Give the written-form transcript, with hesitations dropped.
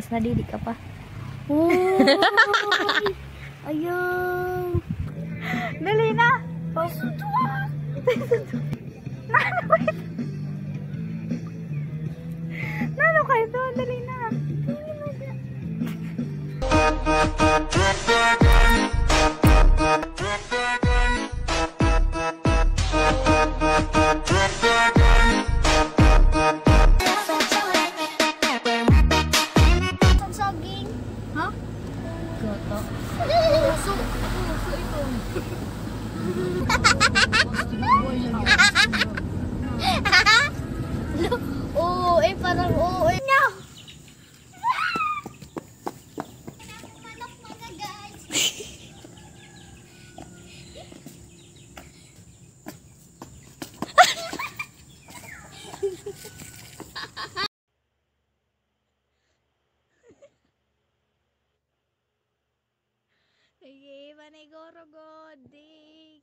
tapos nadidi ka pa. Oh, ayaw. Dali na. Nano kayo to? Dali na. Saging. Ha? Goto. Puso ito. Oo, parang oo. No! Manok mga guys. Sige, manigoro goding.